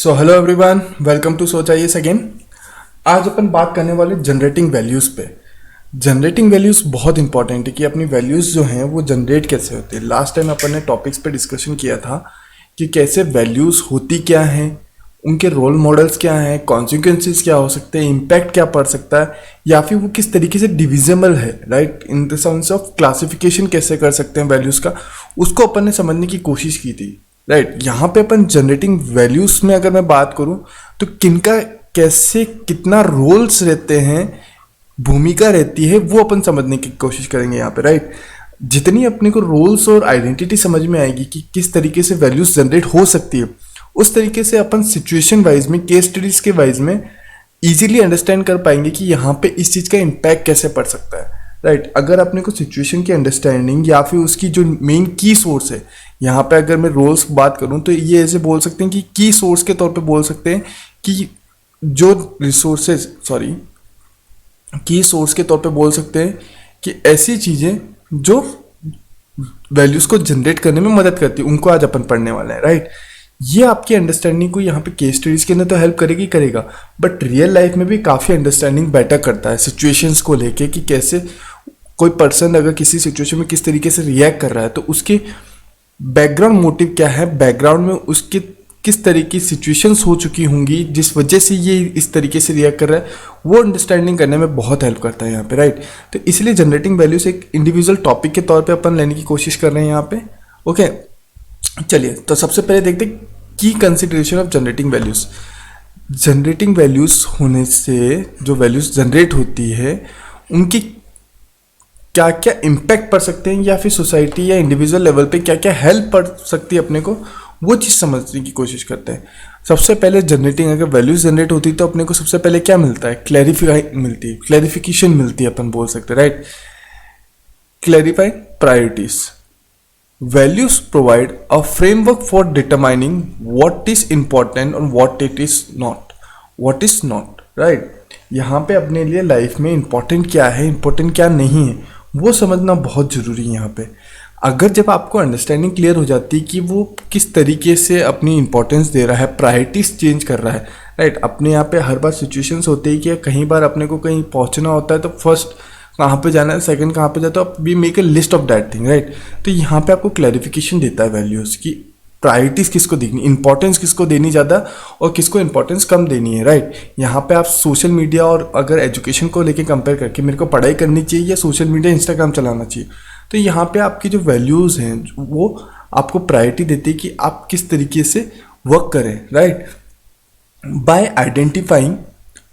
So hello everyone, welcome to Soch IAS again. आज अपन बात करने वाले जनरेटिंग वैल्यूज़ पे। जनरेटिंग वैल्यूज़ बहुत इंपॉर्टेंट है कि अपनी वैल्यूज़ जो हैं वो जनरेट कैसे होती है। लास्ट टाइम अपन ने टॉपिक्स पे डिस्कशन किया था कि कैसे वैल्यूज़ होती क्या हैं, उनके रोल मॉडल्स क्या हैं, कॉन्सिक्वेंसेस क्या हो सकते हैं, इम्पैक्ट क्या पड़ सकता है, या फिर वो किस तरीके से डिविजिबल है, right, in the sense of classification कैसे कर सकते हैं वैल्यूज़ का, उसको अपन ने समझने की कोशिश की थी। राइट, यहाँ पे अपन जनरेटिंग वैल्यूज में अगर मैं बात करूं तो किनका कैसे कितना रोल्स रहते हैं, भूमिका रहती है, वो अपन समझने की कोशिश करेंगे यहाँ पे। राइट, जितनी अपने को रोल्स और आइडेंटिटी समझ में आएगी कि किस तरीके से वैल्यूज जनरेट हो सकती है, उस तरीके से अपन सिचुएशन वाइज में, केस स्टडीज के वाइज में इजीली अंडरस्टैंड कर पाएंगे कि यहाँ पे इस चीज़ का इम्पैक्ट कैसे पड़ सकता है। राइट, अगर अपने को सिचुएशन की अंडरस्टैंडिंग या फिर उसकी जो मेन की सोर्स है, यहाँ पे अगर मैं रोल्स बात करूँ तो ये ऐसे बोल सकते हैं कि की सोर्स के तौर पे बोल सकते हैं कि जो रिसोर्सेज की सोर्स के तौर पे बोल सकते हैं कि ऐसी चीज़ें जो वैल्यूज़ को जनरेट करने में मदद करती है, उनको आज अपन पढ़ने वाले हैं। राइट, ये आपकी अंडरस्टैंडिंग को यहाँ पे केस स्टडीज के अंदर तो हेल्प करेगा, बट रियल लाइफ में भी काफ़ी अंडरस्टैंडिंग बेटर करता है सिचुएशंस को लेके कि कैसे कोई पर्सन अगर किसी सिचुएशन में किस तरीके से रिएक्ट कर रहा है तो उसके बैकग्राउंड मोटिव क्या है, बैकग्राउंड में उसके किस तरीके की सिचुएशंस हो चुकी होंगी जिस वजह से ये इस तरीके से रिएक्ट कर रहा है, वो अंडरस्टैंडिंग करने में बहुत हेल्प करता है यहाँ पे। राइट, तो इसलिए जनरेटिंग वैल्यूज एक इंडिविजुअल टॉपिक के तौर पे अपन लेने की कोशिश कर रहे हैं यहाँ पे। ओके, चलिए तो सबसे पहले देखते हैं की consideration of generating values. Generating values होने से जो वैल्यूज जनरेट होती है उनकी क्या क्या इम्पैक्ट पड़ सकते हैं, या फिर सोसाइटी या इंडिविजुअल लेवल पे क्या क्या हेल्प पड़ सकती है अपने को, वो चीज़ समझने की कोशिश करते हैं। सबसे पहले जनरेटिंग अगर वैल्यूज जनरेट होती है तो अपने को सबसे पहले क्या मिलता है, क्लैरिफिकेशन मिलती है, अपन बोल सकते हैं। Right, clarify priorities. Values provide a framework for determining what is important और व्हाट इज नॉट। राइट, यहाँ पे अपने लिए लाइफ में इंपॉर्टेंट क्या है, इंपॉर्टेंट क्या नहीं है, वो समझना बहुत ज़रूरी है यहाँ पे। अगर जब आपको अंडरस्टैंडिंग क्लियर हो जाती है कि वो किस तरीके से अपनी इंपॉर्टेंस दे रहा है, प्रायोरिटीज चेंज कर रहा है। राइट, अपने यहाँ पे हर बार सिचुएशंस होती है कि कहीं बार अपने को कहीं पहुँचना होता है तो फर्स्ट कहाँ पे जाना है, सेकंड कहाँ पे जाता है, we make a list of that thing. Right, तो यहाँ पे आपको क्लैरिफिकेशन देता है वैल्यूज़ की, प्रायोरिटीज़ किसको देखनी, इंपॉर्टेंस किसको देनी ज़्यादा और किसको इंपॉर्टेंस कम देनी है। राइट, यहाँ पे आप सोशल मीडिया और अगर एजुकेशन को लेके कंपेयर करके मेरे को पढ़ाई करनी चाहिए या सोशल मीडिया इंस्टाग्राम चलाना चाहिए, तो यहाँ पे आपकी जो वैल्यूज़ हैं वो आपको प्रायोरिटी देती है कि आप किस तरीके से वर्क करें। Right, bye identifying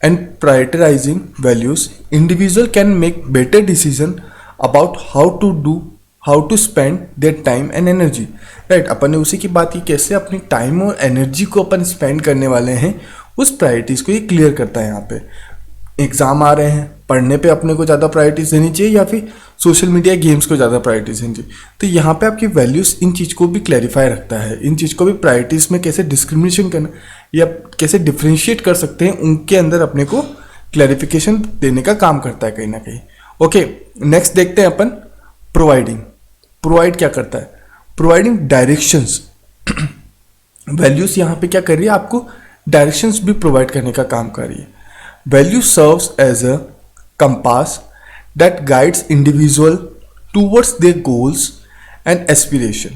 and prioritizing values, individual can make better decision about how to spend their time and energy. Right, अपन ने उसी की बात की कैसे अपनी टाइम और एनर्जी को अपन स्पेंड करने वाले हैं, उस प्रायोरिटीज़ को ये क्लियर करता है। यहाँ पे एग्ज़ाम आ रहे हैं, पढ़ने पे अपने को ज़्यादा प्रायोरिटीज़ देनी चाहिए या फिर सोशल मीडिया गेम्स को ज़्यादा प्रायोरिटीज़ देनी चाहिए, तो यहाँ पे आपकी वैल्यूज़ इन चीज़ को भी क्लैरिफाई रखता है, इन चीज़ को भी प्रायोरिटीज़ में कैसे डिस्क्रिमिनेशन करना या कैसे डिफ्रेंशिएट कर सकते हैं, उनके अंदर अपने को क्लैरिफिकेशन देने का काम करता है कहीं ना कहीं। ओके, नेक्स्ट देखते हैं अपन प्रोवाइड क्या करता है, प्रोवाइडिंग डायरेक्शंस। वैल्यूज़ यहाँ पे क्या कर रही है, आपको डायरेक्शंस भी प्रोवाइड करने का काम कर रही है। Value serves as a compass that guides individual towards their goals and aspiration.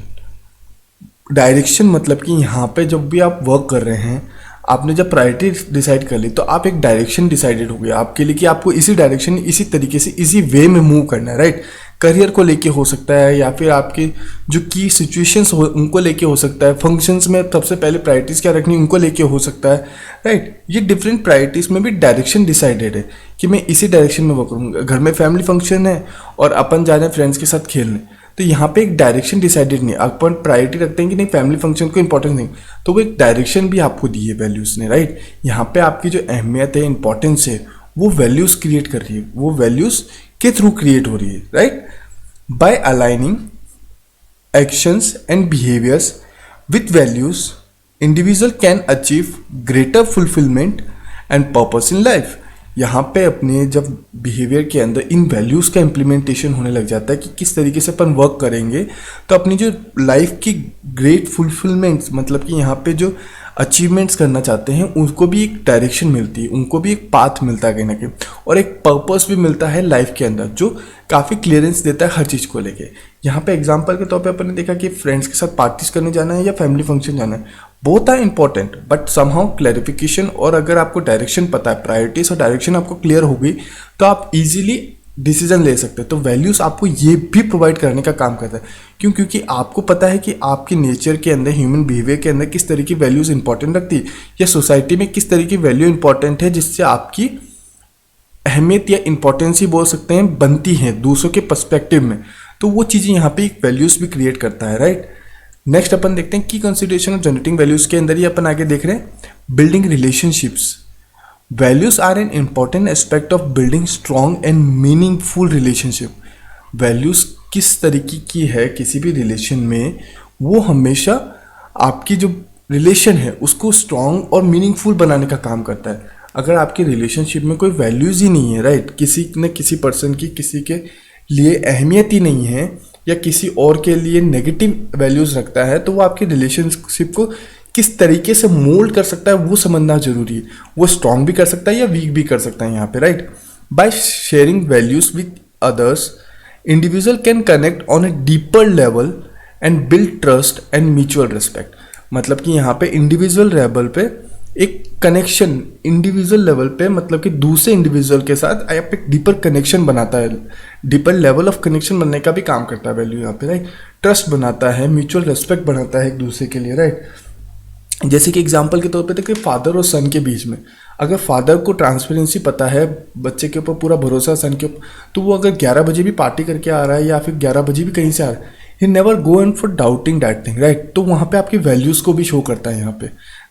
Direction मतलब कि यहाँ पे जब भी आप वर्क कर रहे हैं, आपने जब प्रायोरिटी डिसाइड कर ली तो आप एक डायरेक्शन डिसाइडेड हो गया आपके लिए कि आपको इसी डायरेक्शन, इसी तरीके से, इसी वे में मूव करना है। राइट, करियर को लेके हो सकता है या फिर आपके जो की सिचुएशंस हो उनको लेके हो सकता है, फंक्शंस में सबसे पहले प्रायोरिटीज़ क्या रखनी उनको लेके हो सकता है। राइट, ये डिफरेंट प्रायोरिटीज़ में भी डायरेक्शन डिसाइडेड है कि मैं इसी डायरेक्शन में वर्क करूँगा। घर में फैमिली फंक्शन है और अपन जा रहे हैं फ्रेंड्स के साथ खेलने, तो यहाँ पे एक डायरेक्शन डिसाइडेड नहीं, अपन प्रायोरिटी रखते हैं कि नहीं फैमिली फंक्शन को इंपॉर्टेंस नहीं, तो वो एक डायरेक्शन भी आपको दी है वैल्यूज़ ने। राइट, यहाँ पे आपकी जो अहमियत है, इंपॉर्टेंस है, वो वैल्यूज़ क्रिएट कर रही है, वो वैल्यूज़ के थ्रू क्रिएट हो रही है। Right, by aligning actions and behaviours with values, individual can achieve greater fulfilment and purpose in life. यहाँ पे अपने जब बिहेवियर के अंदर इन वैल्यूज़ का इम्प्लीमेंटेशन होने लग जाता है कि किस तरीके से अपन वर्क करेंगे, तो अपनी जो लाइफ की ग्रेट फुलफिलमेंट्स, मतलब कि यहाँ पे जो अचीवमेंट्स करना चाहते हैं उनको भी एक डायरेक्शन मिलती है, उनको भी एक पाथ मिलता है कहीं ना कहीं, और एक पर्पस भी मिलता है लाइफ के अंदर जो काफ़ी क्लियरेंस देता है हर चीज़ को लेके। यहाँ पे एग्जांपल के तौर पे अपन ने देखा कि फ्रेंड्स के साथ पार्टीज करने जाना है या फैमिली फंक्शन जाना है, both are important but somehow clarification, और अगर आपको डायरेक्शन पता है, प्रायोरिटीज और डायरेक्शन आपको क्लियर हो गई तो आप इजीली डिसीजन ले सकते हैं। तो वैल्यूज़ आपको ये भी प्रोवाइड करने का काम करता है। क्यों? क्योंकि आपको पता है कि आपकी नेचर के अंदर, ह्यूमन बिहेवियर के अंदर किस तरह की वैल्यूज़ इंपॉर्टेंट रखती है, या सोसाइटी में किस तरह की वैल्यू इंपॉर्टेंट है जिससे आपकी अहमियत या इंपॉर्टेंस ही बोल सकते हैं बनती है दूसरों के पर्सपेक्टिव में। तो वो चीज़ें यहाँ पे एक वैल्यूज़ भी क्रिएट करता है, राइट। नेक्स्ट अपन देखते हैं की कंसिडरेशन ऑफ जनरेटिंग वैल्यूज़ के अंदर ही अपन आगे देख रहे हैं building relationships. Values are an important aspect of building strong and meaningful relationship. Values किस तरीके की है किसी भी रिलेशन में, वो हमेशा आपकी जो रिलेशन है उसको स्ट्रॉन्ग और मीनिंगफुल बनाने का काम करता है। अगर आपकी रिलेशनशिप में कोई वैल्यूज ही नहीं है, राइट, किसी न किसी पर्सन की किसी के लिए अहमियत ही नहीं है या किसी और के लिए नेगेटिव वैल्यूज रखता है, तो वो आपकी रिलेशनशिप को किस तरीके से मोल्ड कर सकता है वो समझना जरूरी है। वो स्ट्रॉन्ग भी कर सकता है या वीक भी कर सकता है यहाँ पे, right. By sharing values with others, individual can connect on a deeper level and build trust and mutual respect. मतलब कि यहाँ पे इंडिविजुअल लेवल पे एक कनेक्शन, इंडिविजुअल लेवल पे मतलब कि दूसरे इंडिविजुअल के साथ आप एक डीपर कनेक्शन बनाता है, डीपर लेवल ऑफ कनेक्शन बनने का भी काम करता है वैल्यू यहाँ पे, राइट। ट्रस्ट बनाता है, म्यूचुअल रिस्पेक्ट बनाता है एक दूसरे के लिए, राइट। जैसे कि एग्जांपल के तौर पे देखिए फादर और सन के बीच में, अगर फादर को ट्रांसपेरेंसी पता है, बच्चे के ऊपर पूरा भरोसा सन के ऊपर, तो वो अगर 11 बजे भी पार्टी करके आ रहा है या फिर 11 बजे भी कहीं से आ रहा है, he never go and for doubting that thing, right. तो वहाँ पे आपकी वैल्यूज़ को भी शो करता है यहाँ पे,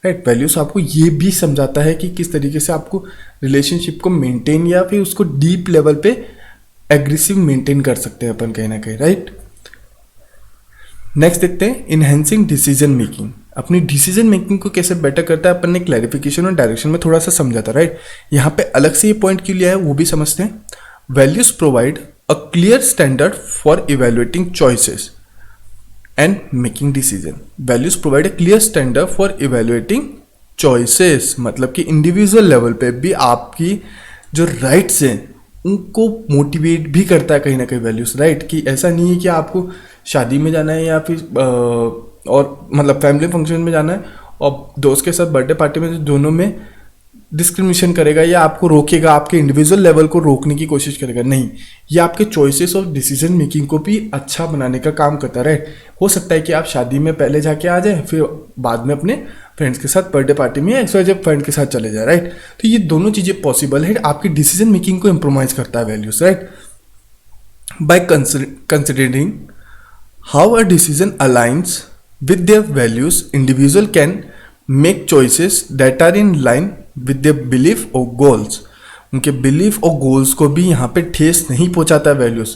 राइट। वैल्यूज़ आपको ये भी समझाता है कि किस तरीके से आपको रिलेशनशिप को मेंटेन या फिर उसको डीप लेवल पे एग्रेसिव मेंटेन कर सकते हैं अपन कहीं ना कहीं, राइट। नेक्स्ट देखते हैं इनहेंसिंग डिसीजन मेकिंग। अपनी डिसीजन मेकिंग को कैसे बेटर करता है अपन ने क्लैरिफिकेशन और डायरेक्शन में थोड़ा सा समझा था, राइट। यहाँ पे अलग से ये पॉइंट क्यों लिया है वो भी समझते हैं। Values provide a clear standard for evaluating choices and making decision. Values provide a clear standard for evaluating choices, मतलब कि इंडिविजुअल लेवल पे भी आपकी जो राइट्स हैं उनको मोटिवेट भी करता है कहीं ना कहीं वैल्यूज, राइट। कि ऐसा नहीं है कि आपको शादी में जाना है या फिर और मतलब फैमिली फंक्शन में जाना है और दोस्त के साथ बर्थडे पार्टी में, दोनों में डिस्क्रिमिनेशन करेगा या आपको रोकेगा, आपके इंडिविजुअल लेवल को रोकने की कोशिश करेगा, नहीं। ये आपके चॉइसेस और डिसीजन मेकिंग को भी अच्छा बनाने का काम करता है, राइट। हो सकता है कि आप शादी में पहले जाके आ जाए, फिर बाद में अपने फ्रेंड्स के साथ बर्थडे पार्टी में एक्सवाइजेड फ्रेंड के साथ चले जाए, राइट। तो ये दोनों चीज़ें पॉसिबल है, आपकी डिसीजन मेकिंग को इम्प्रोवाइज करता है values, right. By considering how a decision aligns with their values, individual can make choices that are in line with their belief or goals। उनके belief और goals को भी यहाँ पे ठेस नहीं पहुँचाता है वैल्यूज़।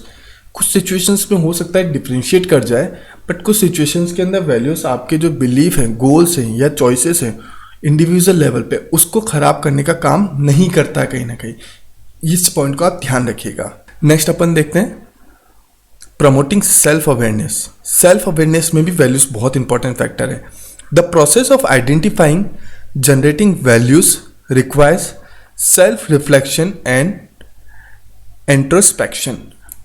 कुछ सिचुएशंस में हो सकता है डिफ्रेंशिएट कर जाए, बट कुछ सिचुएशंस के अंदर वैल्यूज़ आपके जो बिलीफ हैं, गोल्स हैं या चॉइसेस हैं इंडिविजुअल लेवल पे, उसको ख़राब करने का काम नहीं करता है कहीं ना कहीं। इस पॉइंट को आप ध्यान रखिएगा। नेक्स्ट अपन देखते हैं promoting self awareness. Self awareness में भी वैल्यूज बहुत इंपॉर्टेंट फैक्टर है। The process of identifying generating values requires self reflection and introspection.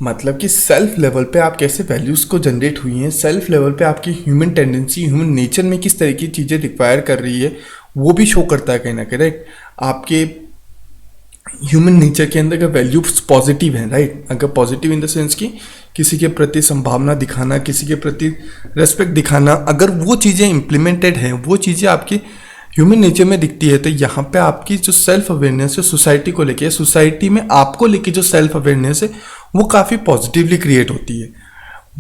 मतलब कि सेल्फ लेवल पे आप कैसे वैल्यूज को जनरेट हुई हैं, सेल्फ लेवल पे आपकी ह्यूमन टेंडेंसी, ह्यूमन नेचर में किस तरह की चीज़ें रिक्वायर कर रही है, वो भी शो करता है कहीं ना कहीं, राइट। आपके ह्यूमन नेचर के अंदर अगर वैल्यूज पॉजिटिव हैं, राइट, अगर पॉजिटिव इन द सेंस कि किसी के प्रति संभावना दिखाना, किसी के प्रति रेस्पेक्ट दिखाना, अगर वो चीज़ें इम्प्लीमेंटेड हैं, वो चीज़ें आपकी ह्यूमन नेचर में दिखती है, तो यहाँ पे आपकी जो सेल्फ अवेयरनेस है सोसाइटी को लेके, सोसाइटी में आपको लेके जो सेल्फ अवेयरनेस है वो काफ़ी पॉजिटिवली क्रिएट होती है।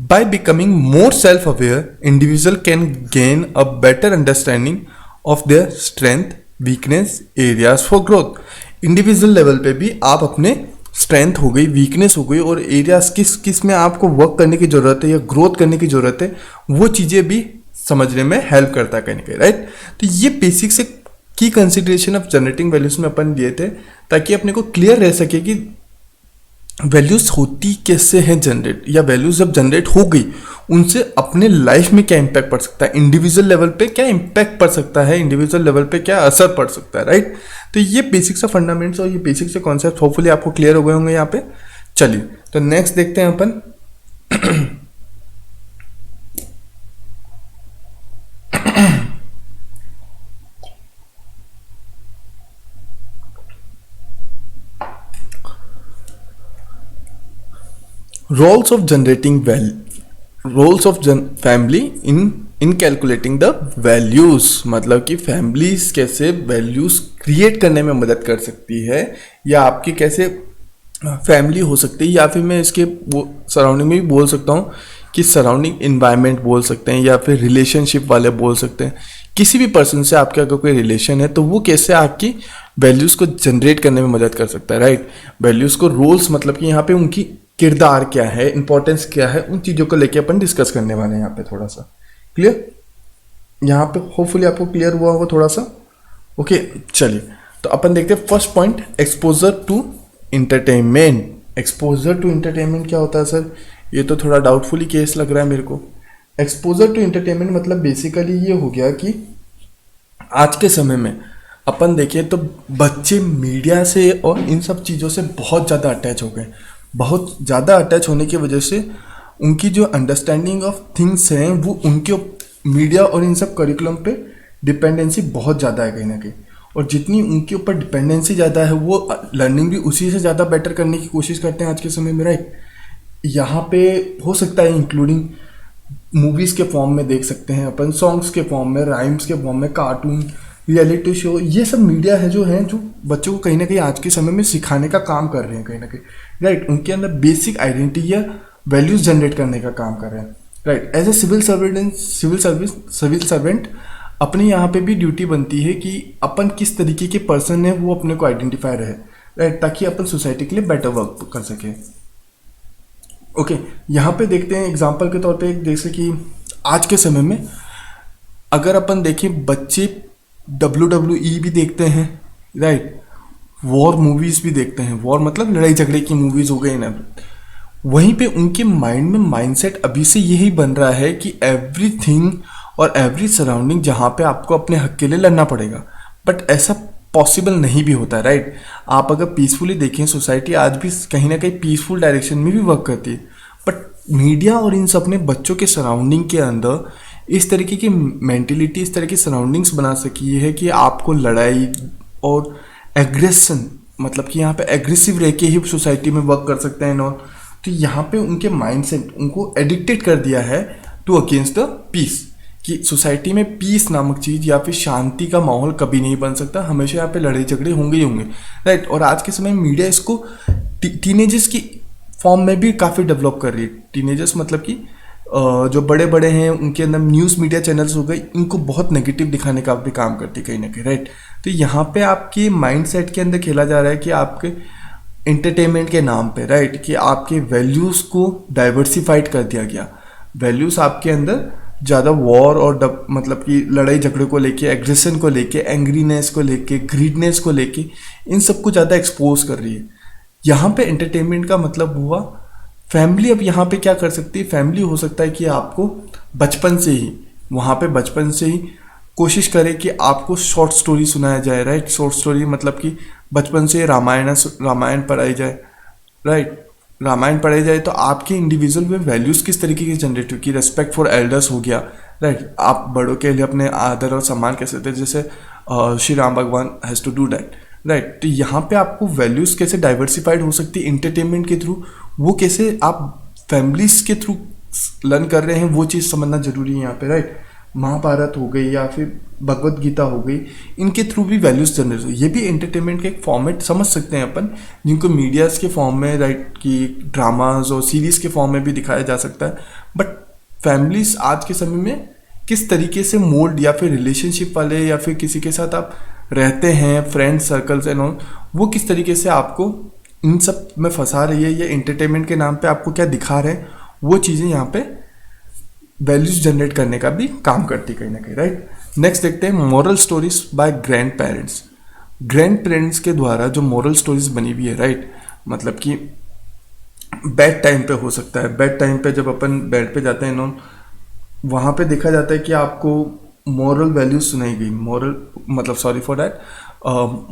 By becoming more self aware, individual can gain a better understanding of their strength, weakness, areas for growth. Individual level पे भी आप अपने स्ट्रेंथ हो गई, वीकनेस हो गई और एरियाज किस किस में आपको वर्क करने की ज़रूरत है या ग्रोथ करने की ज़रूरत है, वो चीज़ें भी समझने में हेल्प करता है कहीं ना कहीं, राइट। तो ये बेसिक से की कंसिडरेशन ऑफ जनरेटिंग वैल्यूज में अपन दिए थे ताकि अपने को क्लियर रह सके कि वैल्यूज होती कैसे हैं जनरेट, या वैल्यूज जब जनरेट हो गई उनसे अपने लाइफ में क्या इम्पैक्ट पड़ सकता है, इंडिविजुअल लेवल पे क्या इम्पैक्ट पड़ सकता है, इंडिविजुअल लेवल पे क्या असर पड़ सकता है, राइट। तो ये बेसिक से फंडामेंट्स और ये बेसिक से कॉन्सेप्ट होपफुली आपको क्लियर हो गए होंगे यहाँ पे। चलिए तो नेक्स्ट देखते हैं अपन roles of generating roles of family in calculating the values, मतलब कि फैमिलीज कैसे वैल्यूज क्रिएट करने में मदद कर सकती है, या आपकी कैसे फैमिली हो सकती है, या फिर मैं इसके वो सराउंडिंग में भी बोल सकता हूँ कि सराउंडिंग इन्वायरमेंट बोल सकते हैं, या फिर रिलेशनशिप वाले बोल सकते हैं। किसी भी पर्सन से आपके अगर कोई रिलेशन है तो वो कैसे आपकी वैल्यूज़ को जनरेट करने में मदद कर सकता है, राइट। वैल्यूज़ को रोल्स, मतलब कि यहाँ पे उनकी किरदार क्या है, इंपॉर्टेंस क्या है, उन चीज़ों को लेके अपन डिस्कस करने वाले हैं यहाँ पे। थोड़ा सा क्लियर यहाँ पे, होपफुली आपको क्लियर हुआ होगा थोड़ा सा। ओके चलिए तो अपन देखते हैं first point, exposure to entertainment. Exposure to entertainment क्या होता है सर, ये तो थोड़ा डाउटफुली केस लग रहा है मेरे को। एक्सपोजर टू इंटरटेनमेंट मतलब बेसिकली ये हो गया कि आज के समय में अपन देखें तो बच्चे मीडिया से और इन सब चीज़ों से बहुत ज़्यादा अटैच हो गए। बहुत ज़्यादा अटैच होने की वजह से उनकी जो अंडरस्टैंडिंग ऑफ थिंग्स हैं वो उनके मीडिया और इन सब करिकुलम पे डिपेंडेंसी बहुत ज़्यादा है कहीं ना कहीं। और जितनी उनके ऊपर डिपेंडेंसी ज़्यादा है वो लर्निंग भी उसी से ज़्यादा बेटर करने की कोशिश करते हैं आज के समय में, राइट। यहाँ पे हो सकता है इंक्लूडिंग मूवीज़ के फॉर्म में देख सकते हैं अपन, सॉन्ग्स के फॉर्म में, राइम्स के फॉर्म में, कार्टून, रियलिटी शो, ये सब मीडिया है जो बच्चों को कहीं ना कहीं आज के समय में सिखाने का काम कर रहे हैं कहीं ना कहीं, राइट। उनके अंदर बेसिक आइडेंटिटी या वैल्यूज जनरेट करने का काम कर रहे हैं, right. As a civil servant अपनी यहाँ पे भी ड्यूटी बनती है कि अपन किस तरीके के पर्सन है वो अपने को आइडेंटिफाई रहे, राइट, ताकि अपन सोसाइटी के लिए बेटर वर्क कर सके। ओके यहाँ पे देखते हैं एग्जाम्पल के तौर पे, जैसे कि आज के समय में अगर अपन देखें बच्चे WWE भी देखते हैं, राइट, वॉर मूवीज़ भी देखते हैं। वॉर मतलब लड़ाई झगड़े की मूवीज़ हो गई ना। वहीं पे उनके माइंड में माइंडसेट अभी से यही बन रहा है कि एवरीथिंग और एवरी सराउंडिंग जहाँ पे आपको अपने हक के लिए लड़ना पड़ेगा, बट ऐसा पॉसिबल नहीं भी होता है, राइट। आप अगर पीसफुली देखें, सोसाइटी आज भी कहीं ना कहीं पीसफुल डायरेक्शन में भी वर्क करती है, बट मीडिया और इन सब ने बच्चों के सराउंडिंग के अंदर इस तरीके की मेंटेलिटी, इस तरह की सराउंडिंग्स बना सकी है कि आपको लड़ाई और एग्रेशन, मतलब कि यहाँ पे एग्रेसिव रह के ही सोसाइटी में वर्क कर सकते हैं। और तो यहाँ पे उनके माइंडसेट उनको एडिक्टेड कर दिया है टू अगेंस्ट द पीस, कि सोसाइटी में पीस नामक चीज़ या फिर शांति का माहौल कभी नहीं बन सकता, हमेशा यहाँ पे लड़ाई झगड़े होंगे ही होंगे, राइट। और आज के समय मीडिया इसको टीनेजर्स की फॉर्म में भी काफ़ी डेवलप कर रही है। टीनेजर्स मतलब कि जो बड़े बड़े हैं उनके अंदर न्यूज़ मीडिया चैनल्स हो गए, इनको बहुत नेगेटिव दिखाने का भी काम करती है कहीं ना कहीं, राइट। तो यहाँ पे आपके माइंडसेट के अंदर खेला जा रहा है कि आपके एंटरटेनमेंट के नाम पे, राइट, कि आपके वैल्यूज़ को डाइवर्सिफाइड कर दिया गया। वैल्यूज़ आपके अंदर ज़्यादा वॉर और मतलब कि लड़ाई झगड़े को लेके, एग्रेशन को लेके, एंग्रीनेस को लेके, ग्रीडनेस को लेके, इन सबको ज़्यादा एक्सपोज कर रही है। यहाँ पे एंटरटेनमेंट का मतलब हुआ फैमिली। अब यहाँ पे क्या कर सकती है फैमिली, हो सकता है कि आपको बचपन से ही वहाँ पे बचपन से ही कोशिश करे कि आपको शॉर्ट स्टोरी सुनाया जाए, राइट। शॉर्ट स्टोरी मतलब कि बचपन से रामायण पढ़ाई जाए, राइट। रामायण पढ़ाई जाए तो आपके इंडिविजुअल में वैल्यूज़ किस तरीके की जनरेट होगी, रेस्पेक्ट फॉर एल्डर्स हो गया, राइट। आप बड़ों के लिए अपने आदर और सम्मान कैसे देते, जैसे श्री राम भगवान has to do that, right. तो यहाँ पे आपको वैल्यूज़ कैसे डाइवर्सिफाइड हो सकती है एंटरटेनमेंट के थ्रू, वो कैसे आप फैमिलीज के थ्रू लर्न कर रहे हैं, वो चीज़ समझना जरूरी है यहाँ पे, राइट। महाभारत हो गई या फिर भगवत गीता हो गई, इनके थ्रू भी वैल्यूज़ जनरेट हो, ये भी एंटरटेनमेंट का एक फॉर्मेट समझ सकते हैं अपन, जिनको मीडियाज़ के फॉर्म में, राइट, कि ड्रामाज और सीरीज़ के फॉर्म में भी दिखाया जा सकता है। बट फैमिलीज आज के समय में किस तरीके से मोल्ड, या फिर रिलेशनशिप वाले, या फिर किसी के साथ आप रहते हैं, फ्रेंड सर्कल्स एंड ऑल, वो किस तरीके से आपको इन सब में फंसा रही है, या एंटरटेनमेंट के नाम पे आपको क्या दिखा रहे हैं, वो चीज़ें यहाँ पे वैल्यूज जनरेट करने का भी काम करती कहीं ना कहीं, राइट। नेक्स्ट देखते हैं moral stories by grand parents. Grand parents के द्वारा जो मॉरल स्टोरीज बनी हुई है, राइट, मतलब कि बेड टाइम पे हो सकता है, बेड टाइम पे जब अपन बेड पे जाते हैं ना, वहाँ पे देखा जाता है कि आपको मॉरल वैल्यूज सुनाई गई, मॉरल मतलब sorry for that,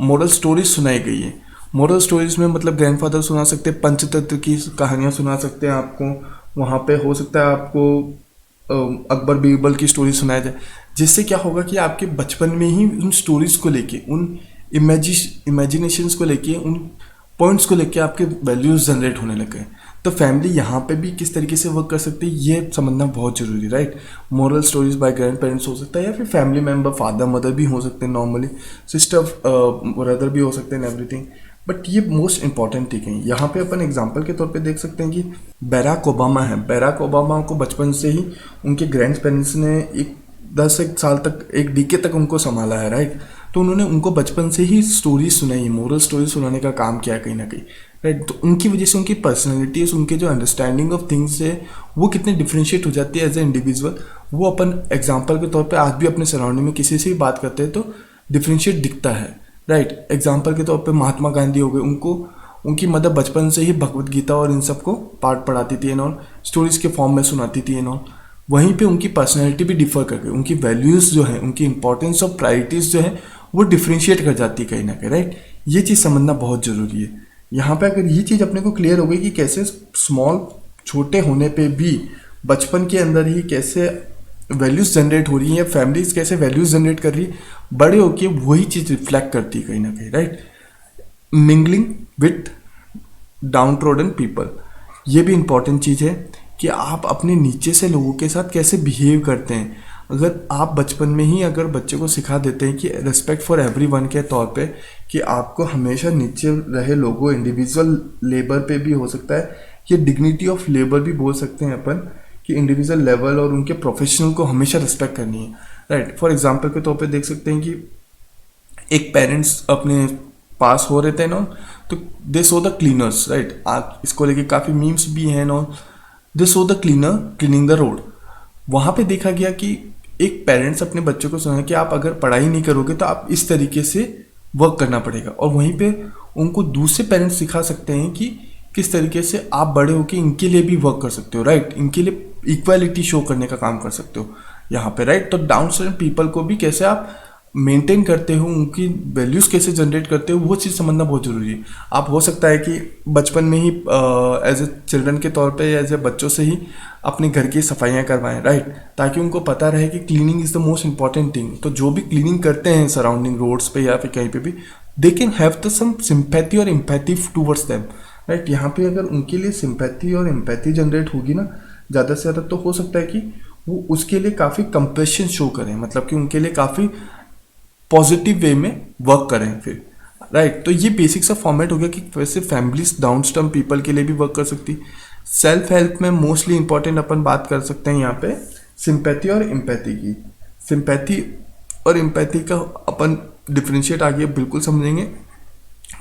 moral stories सुनाई गई है। मॉरल स्टोरीज में मतलब ग्रैंडफादर सुना सकते हैं, पंचतंत्र की कहानियाँ सुना सकते हैं आपको। वहाँ पे हो सकता है आपको अकबर बीरबल की स्टोरी सुनाया जाए, जिससे क्या होगा कि आपके बचपन में ही उन स्टोरीज को लेके, उन इमेजिनेशंस को लेके, उन पॉइंट्स को लेके आपके वैल्यूज जनरेट होने लगे। तो फैमिली यहाँ पे भी किस तरीके से वर्क कर सकती है ये समझना बहुत जरूरी है, right. Moral stories by grand parents हो सकता है, या फिर फैमिली मेंबर, फादर मदर भी हो सकते हैं, नॉर्मली सिस्टर ब्रदर भी हो सकते हैं, एवरीथिंग। बट ये मोस्ट इंपॉर्टेंट ठीक है। यहाँ पे अपन एग्जाम्पल के तौर पे देख सकते हैं कि बैराक ओबामा है। बैराक ओबामा को बचपन से ही उनके ग्रैंड पेरेंट्स ने एक 10 एक साल तक, एक डीके तक उनको संभाला है, राइट। तो उन्होंने उनको बचपन से ही स्टोरी सुनाई, मोरल स्टोरी सुनाने का काम किया कहीं ना कहीं, राइट। तो उनकी वजह से उनकी पर्सनैलिटीज, उनके जो अंडरस्टैंडिंग ऑफ थिंग्स है वो कितनी डिफ्रेंशिएट हो जाती है एज ए इंडिविजुअल। वो अपन एग्जाम्पल के तौर पे आज भी अपने सराउंडिंग में किसी से भी बात करते हैं तो डिफ्रेंशिएट दिखता है, राइट। एग्जाम्पल के तौर पे महात्मा गांधी हो गए, उनको उनकी मदर बचपन से ही भगवत गीता और इन सबको पाठ पढ़ाती थी एंड ऑल, स्टोरीज के फॉर्म में सुनाती थी एंड ऑल। वहीं पे उनकी पर्सनैलिटी भी डिफर कर गई, उनकी वैल्यूज़ जो है, उनकी इंपॉर्टेंस ऑफ प्रायोरिटीज़ जो है वो डिफ्रेंशिएट कर जाती है कहीं ना कहीं, राइट। ये चीज़ समझना बहुत ज़रूरी है। यहाँ पे अगर ये चीज़ अपने को क्लियर हो गई कि कैसे स्मॉल, छोटे होने पे भी बचपन के अंदर ही कैसे वैल्यूज़ जनरेट हो रही हैं, फैमिलीज कैसे वैल्यूज़ जनरेट कर रही है, बड़े होके वही चीज़ रिफ्लेक्ट करती है कहीं ना कहीं, right. Mingling with down trodden people, ये भी इंपॉर्टेंट चीज़ है कि आप अपने नीचे से लोगों के साथ कैसे बिहेव करते हैं। अगर आप बचपन में ही अगर बच्चे को सिखा देते हैं कि रिस्पेक्ट फॉर एवरीवन के तौर पे, कि आपको हमेशा नीचे रहे लोगों, इंडिविजुअल लेबर पे भी हो सकता है, ये डिग्निटी ऑफ लेबर भी बोल सकते हैं अपन, कि इंडिविजुअल लेवल और उनके प्रोफेशनल को हमेशा रिस्पेक्ट करनी है, राइट। फॉर एग्जाम्पल के तौर पे देख सकते हैं कि एक पेरेंट्स अपने पास हो रहे थे ना, तो they saw the cleaners, right. आप इसको लेके काफ़ी मीम्स भी हैं ना, they saw the cleaner cleaning the road. वहाँ पे देखा गया कि एक पेरेंट्स अपने बच्चों को सुना कि आप अगर पढ़ाई नहीं करोगे तो आप इस तरीके से वर्क करना पड़ेगा, और वहीं पे उनको दूसरे पेरेंट्स सिखा सकते हैं कि किस तरीके से आप बड़े होकर इनके लिए भी वर्क कर सकते हो, राइट। इनके लिए इक्वालिटी शो करने का काम कर सकते हो यहाँ पे, राइट। तो डाउन स्ट्रीम पीपल को भी कैसे आप मेंटेन करते हो, उनकी वैल्यूज़ कैसे जनरेट करते हो, वो चीज़ समझना बहुत ज़रूरी है। आप हो सकता है कि बचपन में ही एज ए चिल्ड्रन के तौर पे, एज ए बच्चों से ही अपने घर की सफाइयाँ करवाएं, राइट, ताकि उनको पता रहे कि cleaning is the most important thing. तो जो भी क्लीनिंग करते हैं सराउंडिंग रोड्स पे या फिर कहीं पे भी, they can have the some sympathy और एम्पैथी टूवर्ड्स देम, राइट। यहाँ पे अगर उनके लिए सिंपैथी और एम्पैथी जनरेट होगी ना ज़्यादा से ज़्यादा, तो हो सकता है कि वो उसके लिए काफ़ी कंपैशन शो करें, मतलब कि उनके लिए काफ़ी पॉजिटिव वे में वर्क करें फिर, राइट। तो ये बेसिक सा फॉर्मेट हो गया कि वैसे फैमिलीज डाउन स्ट्रीम पीपल के लिए भी वर्क कर सकती। सेल्फ हेल्प में मोस्टली इंपॉर्टेंट अपन बात कर सकते हैं यहाँ पे सिंपैथी और एम्पैथी की। सिंपैथी और एम्पैथी का अपन डिफरेंशिएट आगे बिल्कुल समझेंगे,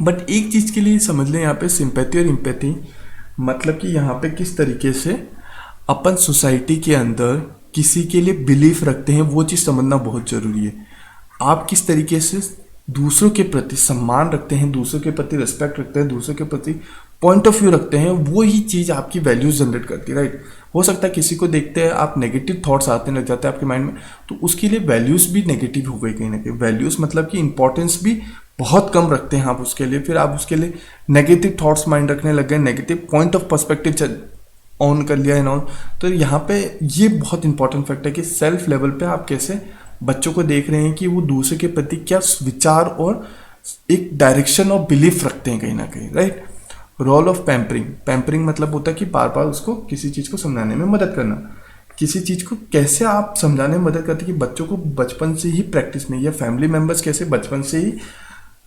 बट एक चीज़ के लिए समझ लें यहाँ पे सिंपैथी और एम्पैथी मतलब कि यहाँ पे किस तरीके से अपन सोसाइटी के अंदर किसी के लिए बिलीफ रखते हैं, वो चीज़ समझना बहुत ज़रूरी है। आप किस तरीके से दूसरों के प्रति सम्मान रखते हैं, दूसरों के प्रति रिस्पेक्ट रखते हैं, दूसरों के प्रति पॉइंट ऑफ व्यू रखते हैं, वो ही चीज़ आपकी वैल्यूज जनरेट करती है, राइट। हो सकता है किसी को देखते हैं आप नेगेटिव थॉट्स आते लग जाते हैं आपके माइंड में, तो उसके लिए वैल्यूज भी नेगेटिव हो गई कहीं ना कहीं। वैल्यूज मतलब कि इंपॉर्टेंस भी बहुत कम रखते हैं आप उसके लिए, फिर आप उसके लिए नेगेटिव थॉट्स माइंड रखने लग गए, negative point of perspective on कर लिया है ऑन। तो यहाँ पे ये बहुत इंपॉर्टेंट फैक्ट है कि सेल्फ लेवल पे आप कैसे बच्चों को देख रहे हैं कि वो दूसरे के प्रति क्या विचार और एक डायरेक्शन ऑफ बिलीफ रखते हैं कहीं ना कहीं, right. Role of pampering, pampering मतलब होता है कि बार बार उसको किसी चीज़ को समझाने में मदद करना। किसी चीज़ को कैसे आप समझाने में मदद करते हैं कि बच्चों को बचपन से ही प्रैक्टिस में, या फैमिली मेम्बर्स कैसे बचपन से ही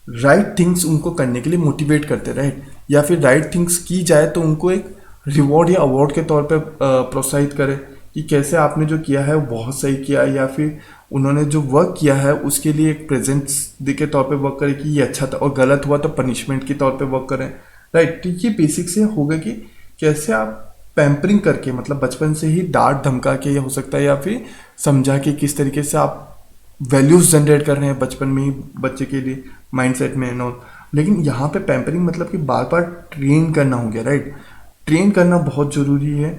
राइट थिंग्स उनको करने के लिए मोटिवेट करते, राइट। या फिर राइट थिंग्स की जाए तो उनको एक रिवॉर्ड या अवार्ड के तौर पे प्रोत्साहित करें कि कैसे आपने जो किया है वो बहुत सही किया, या फिर उन्होंने जो वर्क किया है उसके लिए एक प्रेजेंट्स के तौर पे वर्क करें कि ये अच्छा था, और गलत हुआ तो पनिशमेंट के तौर पे वर्क करें, राइट। तो ये बेसिक से होगा कि कैसे आप पैम्परिंग करके, मतलब बचपन से ही डांट धमका के, या हो सकता है या फिर समझा के, किस तरीके से आप वैल्यूज जनरेट कर रहे हैं बचपन में ही बच्चे के लिए माइंडसेट में नो। लेकिन यहाँ पे पैम्परिंग मतलब कि बार बार ट्रेन करना हो गया, राइट। ट्रेन करना बहुत ज़रूरी है।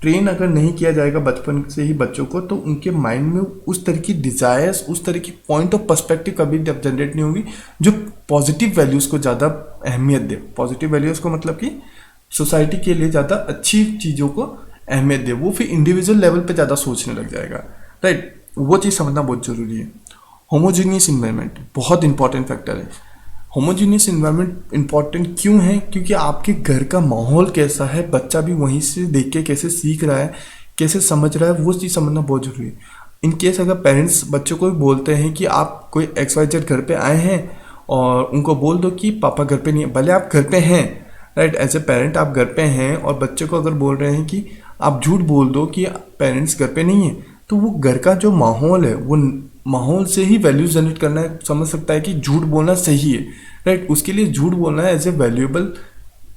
ट्रेन अगर नहीं किया जाएगा बचपन से ही बच्चों को, तो उनके माइंड में उस तरह की डिज़ायर्स, उस तरह की पॉइंट ऑफ पर्सपेक्टिव कभी जनरेट नहीं होगी जो पॉजिटिव वैल्यूज़ को ज़्यादा अहमियत दे। पॉजिटिव वैल्यूज़ को मतलब कि सोसाइटी के लिए ज़्यादा अच्छी चीज़ों को अहमियत दे। वो फिर इंडिविजुअल लेवल पे ज़्यादा सोचने लग जाएगा, राइट। वो चीज़ समझना बहुत ज़रूरी है। होमोजीनियस इन्वायरमेंट बहुत इंपॉर्टेंट फैक्टर है। होमोजीनियस इन्वायरमेंट इंपॉर्टेंट क्यों है? क्योंकि आपके घर का माहौल कैसा है, बच्चा भी वहीं से देख के कैसे सीख रहा है, कैसे समझ रहा है, वो चीज़ समझना बहुत ज़रूरी है। इन केस अगर पेरेंट्स बच्चों को बोलते हैं कि आप कोई XYZ घर पे आए हैं और उनको बोल दो कि पापा घर पे नहीं है, भले आप घर पे हैं, राइट, एज ए पेरेंट आप घर पे हैं, और बच्चे को अगर बोल रहे हैं कि आप झूठ बोल दो कि पेरेंट्स घर पे नहीं है, तो वो घर का जो माहौल है, वो माहौल से ही वैल्यूज जनरेट करना है। समझ सकता है कि झूठ बोलना सही है, राइट। उसके लिए झूठ बोलना है एज ए वैल्यूएबल,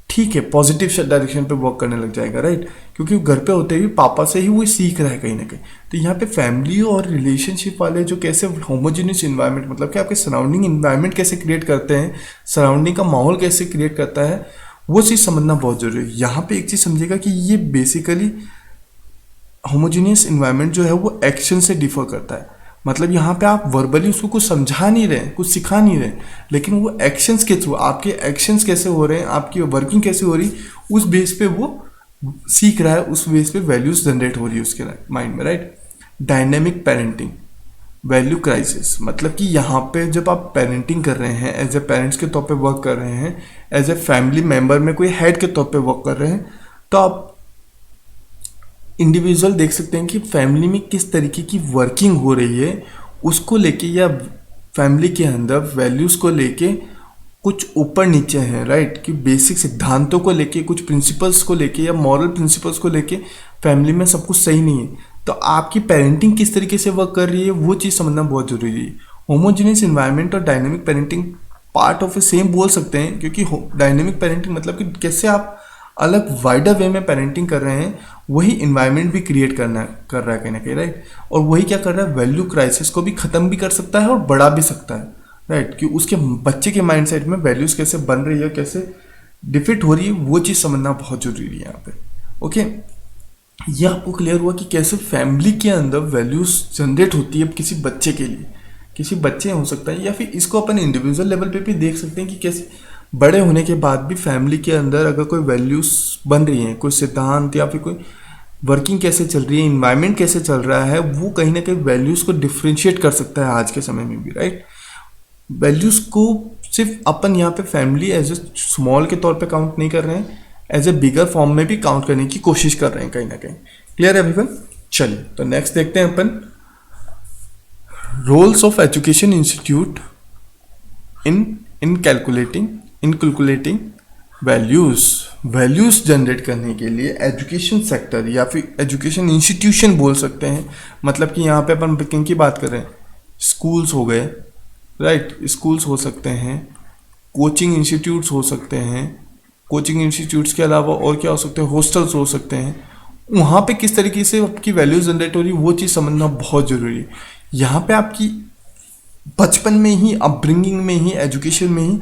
ठीक है, पॉजिटिव डायरेक्शन पे वर्क करने लग जाएगा, राइट। क्योंकि वो घर पे होते ही पापा से ही वो सीख रहा है कहीं ना कहीं। तो यहाँ पे फैमिली और रिलेशनशिप वाले जो कैसे होमोजीनियस इन्वायरमेंट, मतलब कि आपके सराउंडिंग इन्वायरमेंट कैसे क्रिएट करते हैं, सराउंडिंग का माहौल कैसे क्रिएट करता है, वो चीज़ समझना बहुत जरूरी है। यहाँ पे एक चीज़ समझिएगा कि ये बेसिकली होमोजीनियस इन्वायरमेंट जो है वो एक्शन से डिफर करता है। मतलब यहाँ पे आप वर्बली उसको कुछ समझा नहीं रहे, कुछ सिखा नहीं रहे, लेकिन वो एक्शंस के थ्रू, आपके एक्शंस कैसे हो रहे हैं, आपकी वर्किंग कैसे हो रही, उस बेस पे वो सीख रहा है, उस बेस पे वैल्यूज जनरेट हो रही है उसके माइंड में, right. Dynamic parenting, value crisis, मतलब कि यहाँ पे जब आप पेरेंटिंग कर रहे हैं, एज ए पेरेंट्स के तौर पे वर्क कर रहे हैं, एज ए फैमिली मेम्बर में कोई हेड के तौर पे वर्क कर रहे हैं, तो आप इंडिविजुअल देख सकते हैं कि फैमिली में किस तरीके की वर्किंग हो रही है उसको लेके, या फैमिली के अंदर वैल्यूज़ को लेके कुछ ऊपर नीचे हैं, राइट। कि बेसिक सिद्धांतों को लेके, कुछ प्रिंसिपल्स को लेके या मॉरल प्रिंसिपल्स को लेके फैमिली में सब कुछ सही नहीं है। तो आपकी पेरेंटिंग किस तरीके से वर्क कर रही है, वो चीज़ समझना बहुत जरूरी है। होमोजेनियस इन्वायरमेंट और dynamic parenting part of A same बोल सकते हैं, क्योंकि डायनेमिक पेरेंटिंग मतलब कि कैसे आप अलग वाइडर वे में पेरेंटिंग कर रहे हैं, वही इन्वायरमेंट भी क्रिएट कर रहा है कहीं ना कहीं, राइट। और वही क्या कर रहा है, वैल्यू क्राइसिस को भी खत्म भी कर सकता है और बढ़ा भी सकता है, राइट। कि उसके बच्चे के माइंडसेट में वैल्यूज कैसे बन रही है, कैसे डिफिट हो रही है, वो चीज़ समझना बहुत जरूरी है यहाँ पे। ओके, ये आपको क्लियर हुआ कि कैसे फैमिली के अंदर वैल्यूज जनरेट होती है किसी बच्चे के लिए। किसी बच्चे हो सकता है, या फिर इसको अपन इंडिविजुअल लेवल पे भी देख सकते हैं कि कैसे बड़े होने के बाद भी फैमिली के अंदर अगर कोई वैल्यूज बन रही हैं, कोई सिद्धांत या फिर कोई वर्किंग कैसे चल रही है, इन्वायरमेंट कैसे चल रहा है, वो कहीं ना कहीं वैल्यूज को डिफ्रेंशिएट कर सकता है आज के समय में भी, राइट। वैल्यूज को सिर्फ अपन यहाँ पे फैमिली एज ए स्मॉल के तौर पे काउंट नहीं कर रहे हैं, एज ए बिगर फॉर्म में भी काउंट करने की कोशिश कर रहे हैं कहीं ना कहीं। क्लियर है एवरीवन? चलिए तो नेक्स्ट देखते हैं अपन roles of education institute in calculating values generate करने के लिए एजुकेशन सेक्टर या फिर एजुकेशन इंस्टीट्यूशन बोल सकते हैं। मतलब कि यहाँ पे अपन किन की बात कर रहे हैं, स्कूल्स हो गए, राइट। स्कूल्स हो सकते हैं, कोचिंग इंस्टीट्यूट्स हो सकते हैं, कोचिंग इंस्टीट्यूट्स के अलावा और क्या हो सकते हैं, हॉस्टल्स हो सकते हैं। वहाँ पे किस तरीके से आपकी वैल्यूज जनरेट हो रही है वो चीज़ समझना बहुत ज़रूरी है। यहाँ पे आपकी बचपन में ही, अपब्रिंगिंग में ही, एजुकेशन में ही